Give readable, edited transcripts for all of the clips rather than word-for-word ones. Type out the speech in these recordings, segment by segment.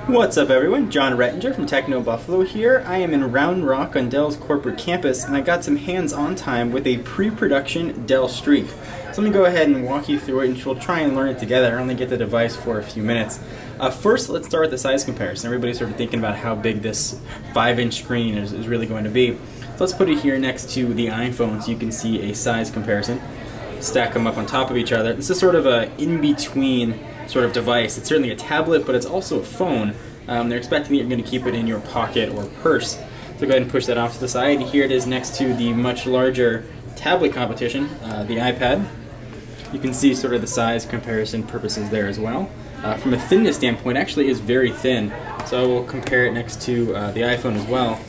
What's up everyone, John Rettinger from Techno Buffalo here. I am in Round Rock on Dell's corporate campus and I got some hands-on time with a pre-production Dell Streak. So let me go ahead and walk you through it and we'll try and learn it together. I only get the device for a few minutes. First, let's start with the size comparison. Everybody's sort of thinking about how big this 5-inch screen is really going to be. So let's put it here next to the iPhone so you can see a size comparison. Stack them up on top of each other. This is sort of a in-between sort of device. It's certainly a tablet, but it's also a phone. They're expecting that you're going to keep it in your pocket or purse. So go ahead and push that off to the side. Here it is next to the much larger tablet competition, the iPad. You can see sort of the size comparison purposes there as well. From a thinness standpoint, it actually is very thin. So I will compare it next to the iPhone as well.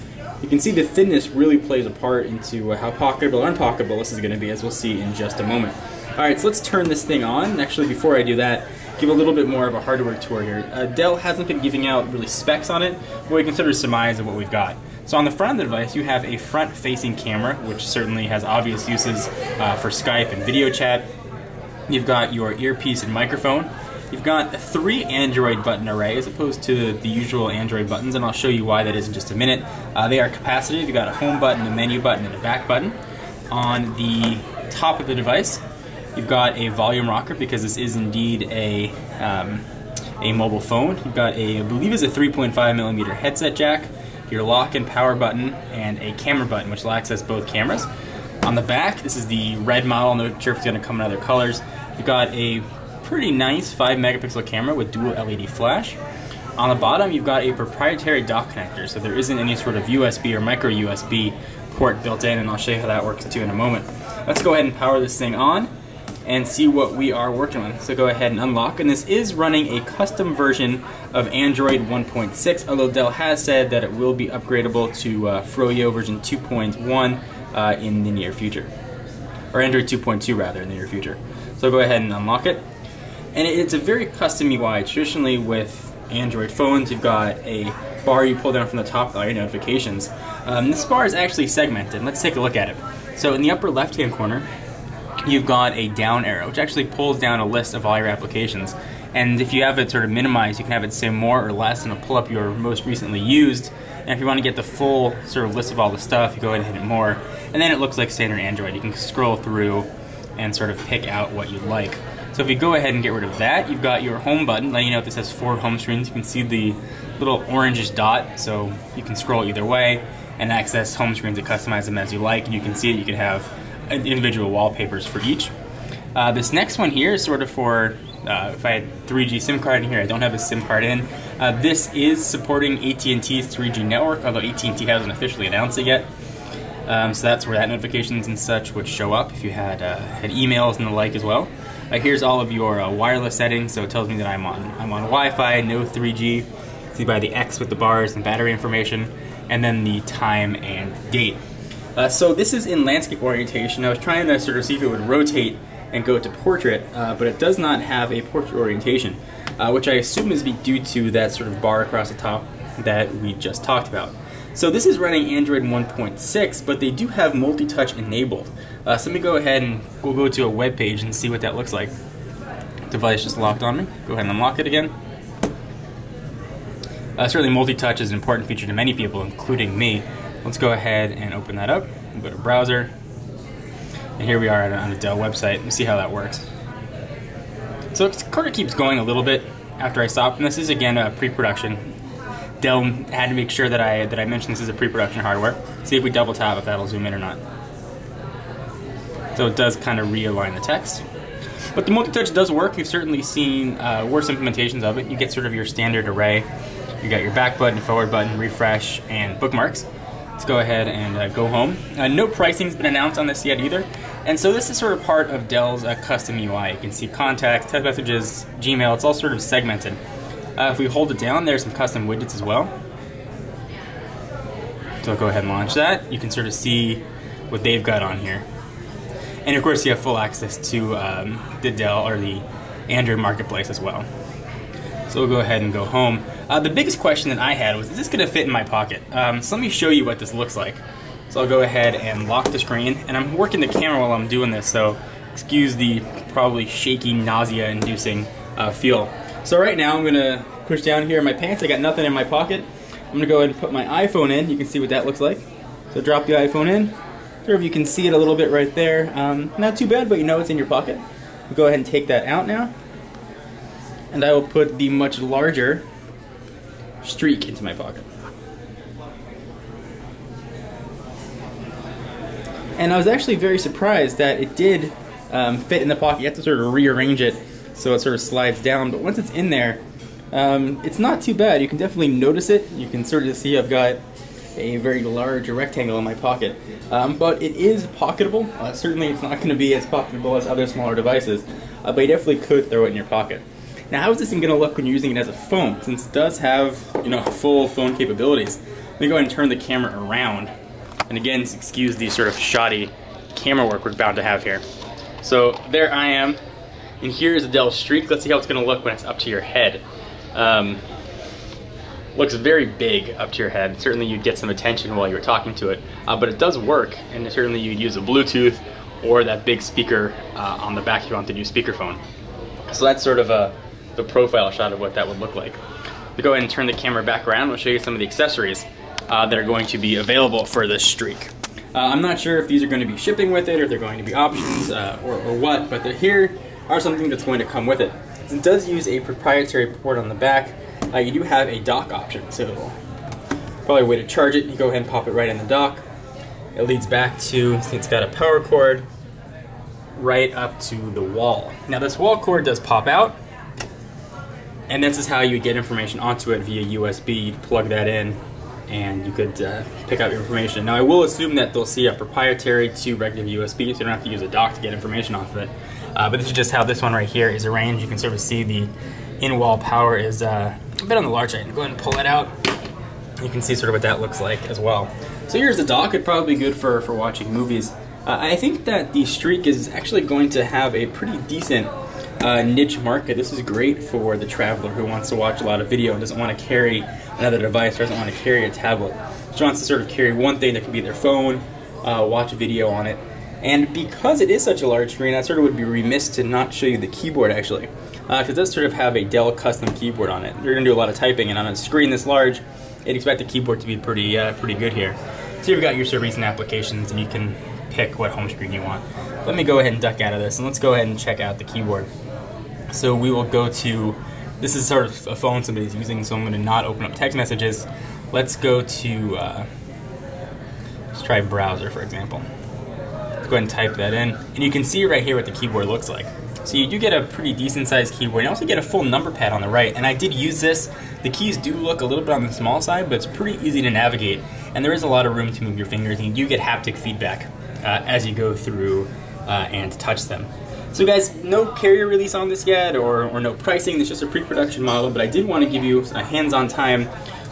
You can see the thinness really plays a part into how pocketable or unpocketable this is going to be, as we'll see in just a moment. Alright, so let's turn this thing on. And actually, before I do that, give a little bit more of a hardware tour here. Dell hasn't been giving out really specs on it, but we can sort of surmise of what we've got. So on the front of the device, you have a front-facing camera, which certainly has obvious uses for Skype and video chat. You've got your earpiece and microphone. You've got 3 Android button array as opposed to the usual Android buttons, and I'll show you why that is in just a minute. They are capacitive. You've got a home button, a menu button, and a back button. On the top of the device, you've got a volume rocker because this is indeed a mobile phone. You've got I believe it's a 3.5mm headset jack, your lock and power button, and a camera button which will access both cameras. On the back, this is the red model. I'm not sure if it's going to come in other colors. You've got a pretty nice 5-megapixel camera with dual LED flash. On the bottom, you've got a proprietary dock connector, so there isn't any sort of USB or micro USB port built in, and I'll show you how that works too in a moment. Let's go ahead and power this thing on and see what we are working on. So go ahead and unlock, and this is running a custom version of Android 1.6, although Dell has said that it will be upgradable to Froyo version 2.1 in the near future. Or Android 2.2 rather, in the near future. So go ahead and unlock it. And it's a very custom UI. Traditionally with Android phones, you've got a bar you pull down from the top with all your notifications. This bar is actually segmented. Let's take a look at it. So in the upper left-hand corner, you've got a down arrow, which actually pulls down a list of all your applications. And if you have it sort of minimized, you can have it say more or less, and it'll pull up your most recently used. And if you want to get the full sort of list of all the stuff, you go ahead and hit it more. And then it looks like standard Android. You can scroll through and sort of pick out what you like. So if you go ahead and get rid of that, you've got your home button, letting you know this has 4 home screens. You can see the little orangish dot, so you can scroll either way and access home screens and customize them as you like. And you can see that you can have individual wallpapers for each. This next one here is sort of for, if I had 3G SIM card in here, I don't have a SIM card in. This is supporting AT&T's 3G network, although AT&T hasn't officially announced it yet. So that's where that notifications and such would show up if you had emails and the like as well. Here's all of your wireless settings, so it tells me that I'm on Wi-Fi, no 3G. See by the X with the bars and battery information, and then the time and date. So this is in landscape orientation. I was trying to sort of see if it would rotate and go to portrait, but it does not have a portrait orientation, which I assume is due to that sort of bar across the top that we just talked about. So this is running Android 1.6, but they do have multi-touch enabled. So let me go ahead and we'll go to a web page and see what that looks like. Device just locked on me. Go ahead and unlock it again. Certainly multi-touch is an important feature to many people, including me. Let's go ahead and open that up. We'll go to browser. And here we are on the Dell website and see how that works. So it sort of keeps going a little bit after I stop. And this is again a pre-production. Dell had to make sure that I mentioned this is a pre-production hardware. See if we double tap if that'll zoom in or not. So it does kind of realign the text. But the multi-touch does work. We've certainly seen worse implementations of it. You get sort of your standard array. You got your back button, forward button, refresh, and bookmarks. Let's go ahead and go home. No pricing's been announced on this yet either. And so this is sort of part of Dell's custom UI. You can see contacts, text messages, Gmail. It's all sort of segmented. If we hold it down, there's some custom widgets as well. So I'll go ahead and launch that. You can sort of see what they've got on here. And of course you have full access to the Dell or the Android marketplace as well. So we'll go ahead and go home. The biggest question that I had was, is this going to fit in my pocket? So let me show you what this looks like. So I'll go ahead and lock the screen. And I'm working the camera while I'm doing this, so excuse the probably shaky, nausea-inducing feel. So right now I'm going to push down here in my pants. I got nothing in my pocket. I'm going to go ahead and put my iPhone in. You can see what that looks like. So drop the iPhone in. Sort of you can see it a little bit right there. Not too bad, but you know it's in your pocket. Go ahead and take that out now. And I will put the much larger Streak into my pocket. And I was actually very surprised that it did fit in the pocket. You have to sort of rearrange it so it sort of slides down, but once it's in there, it's not too bad. You can definitely notice it. You can sort of see I've got a very large rectangle in my pocket, but it is pocketable. Certainly it's not going to be as pocketable as other smaller devices, but you definitely could throw it in your pocket. Now, how is this thing going to look when you're using it as a phone? Since it does have, full phone capabilities, let me go ahead and turn the camera around. And again, excuse the sort of shoddy camera work we're bound to have here. So there I am, and here is the Dell Streak. Let's see how it's going to look when it's up to your head. Looks very big up to your head. Certainly you'd get some attention while you were talking to it, but it does work, and certainly you'd use a Bluetooth or that big speaker on the back if you want the new speakerphone. So that's sort of the profile shot of what that would look like. We'll go ahead and turn the camera back around. We'll show you some of the accessories that are going to be available for this Streak. I'm not sure if these are going to be shipping with it or if they're going to be options or what, but here are something that's going to come with it. It does use a proprietary port on the back. You do have a dock option, so probably a way to charge it. You go ahead and pop it right in the dock. It leads back to, it's got a power cord right up to the wall. Now this wall cord does pop out, and this is how you get information onto it via USB. You'd plug that in and you could pick up your information. Now I will assume that they'll see a proprietary to regular USB, so you don't have to use a dock to get information off of it. But this is just how this one right here is arranged. You can sort of see the in-wall power is a bit on the large side. Go ahead and pull it out. You can see sort of what that looks like as well. So here's the dock. It'd probably be good for watching movies. I think that the Streak is actually going to have a pretty decent niche market. This is great for the traveler who wants to watch a lot of video and doesn't want to carry another device, or doesn't want to carry a tablet. Just wants to sort of carry one thing that could be their phone, watch a video on it. And because it is such a large screen, I sort of would be remiss to not show you the keyboard actually. Because it does sort of have a Dell custom keyboard on it. You're going to do a lot of typing, and on a screen this large, you'd expect the keyboard to be pretty good here. So you've got your sort of recent applications, and you can pick what home screen you want. Let me go ahead and duck out of this, and let's go ahead and check out the keyboard. So we will go to, this is sort of a phone somebody's using, so I'm going to not open up text messages. Let's go to, let's try browser for example. Let's go ahead and type that in, and you can see right here what the keyboard looks like. So you do get a pretty decent sized keyboard. You also get a full number pad on the right, and I did use this. The keys do look a little bit on the small side, but it's pretty easy to navigate, and there is a lot of room to move your fingers, and you do get haptic feedback as you go through and touch them. So guys, no carrier release on this yet, or no pricing. It's just a pre-production model, but I did want to give you a hands-on time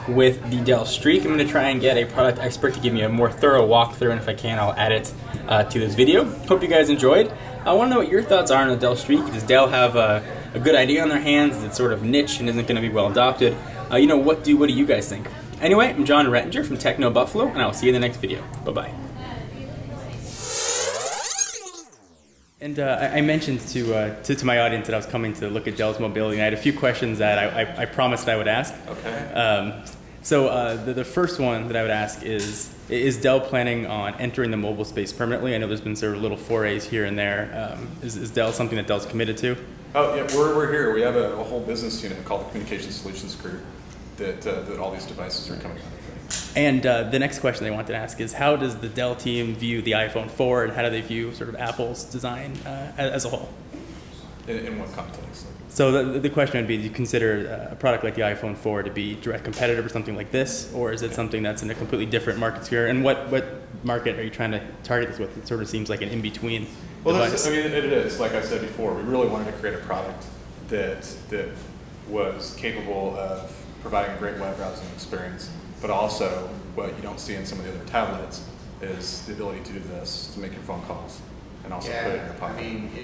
with the Dell Streak. I'm going to try and get a product expert to give me a more thorough walkthrough, and if I can, I'll add it to this video. Hope you guys enjoyed. I want to know what your thoughts are on the Dell Streak. Does Dell have a good idea on their hands? Is it sort of niche and isn't going to be well adopted? What do you guys think? Anyway, I'm John Rettinger from Techno Buffalo, and I'll see you in the next video. Bye-bye. And I mentioned to my audience that I was coming to look at Dell's mobility, and I had a few questions that I promised I would ask. Okay. So the first one that I would ask is Dell planning on entering the mobile space permanently? I know there's been sort of little forays here and there. Is Dell something that Dell's committed to? Oh yeah, we're here. We have a whole business unit called the Communication Solutions Group that all these devices are coming out of. And the next question I wanted to ask is, how does the Dell team view the iPhone 4, and how do they view sort of Apple's design as a whole? In what context? So the question would be, do you consider a product like the iPhone 4 to be direct competitive or something like this, or is it something that's in a completely different market sphere? And what market are you trying to target this with? It sort of seems like an in-between device. It is. Like I said before, we really wanted to create a product that was capable of providing a great web browsing experience, but also what you don't see in some of the other tablets is the ability to do this, to make your phone calls, and also put it in your pocket.